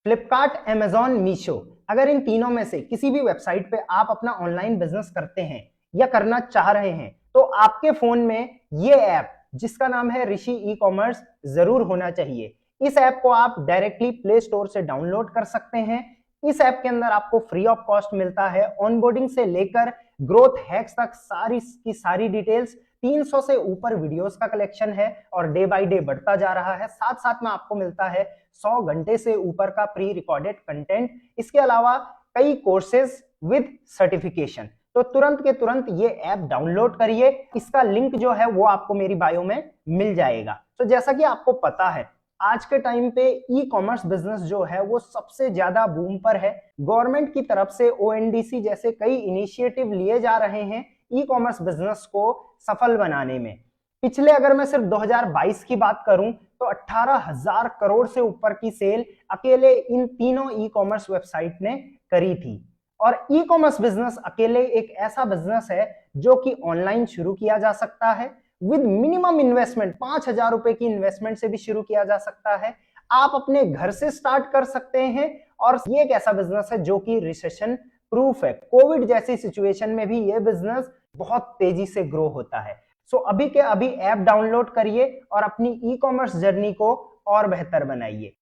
Flipkart, Amazon, Meesho, अगर इन तीनों में से किसी भी वेबसाइट पे आप अपना ऑनलाइन बिजनेस करते हैं या करना चाह रहे हैं तो आपके फोन में ये ऐप जिसका नाम है ऋषि ई कॉमर्स जरूर होना चाहिए। इस ऐप को आप डायरेक्टली प्ले स्टोर से डाउनलोड कर सकते हैं। इस ऐप के अंदर आपको फ्री ऑफ कॉस्ट मिलता है ऑनबोर्डिंग से लेकर ग्रोथ हैक्स तक सारी की सारी डिटेल्स। 300 से ऊपर वीडियोस का कलेक्शन है और डे बाय डे बढ़ता जा रहा है। साथ साथ में आपको मिलता है 100 घंटे से ऊपर का प्री रिकॉर्डेड कंटेंट। इसके अलावा कई कोर्सेज विद सर्टिफिकेशन। तो तुरंत के तुरंत ये ऐप डाउनलोड करिए। इसका लिंक जो है वो आपको मेरी बायो में मिल जाएगा। तो जैसा कि आपको पता है आज के टाइम पे ई कॉमर्स बिजनेस जो है वो सबसे ज्यादा बूम पर है। गवर्नमेंट की तरफ से ओएनडीसी जैसे कई इनिशिएटिव लिए जा रहे हैं ई कॉमर्स बिजनेस को सफल बनाने में। पिछले अगर मैं सिर्फ 2022 की बात करूं तो 18,000 करोड़ से ऊपर की सेल अकेले इन तीनों ई कॉमर्स वेबसाइट ने करी थी। और ई कॉमर्स बिजनेस अकेले एक ऐसा बिजनेस है जो कि ऑनलाइन शुरू किया जा सकता है विद मिनिमम इन्वेस्टमेंट। 5,000 रुपए की इन्वेस्टमेंट से भी शुरू किया जा सकता है। आप अपने घर से स्टार्ट कर सकते हैं और ये एक ऐसा बिजनेस है जो कि रिसेशन प्रूफ है। कोविड जैसी सिचुएशन में भी ये बिजनेस बहुत तेजी से ग्रो होता है। सो अभी के अभी ऐप डाउनलोड करिए और अपनी ई कॉमर्स जर्नी को और बेहतर बनाइए।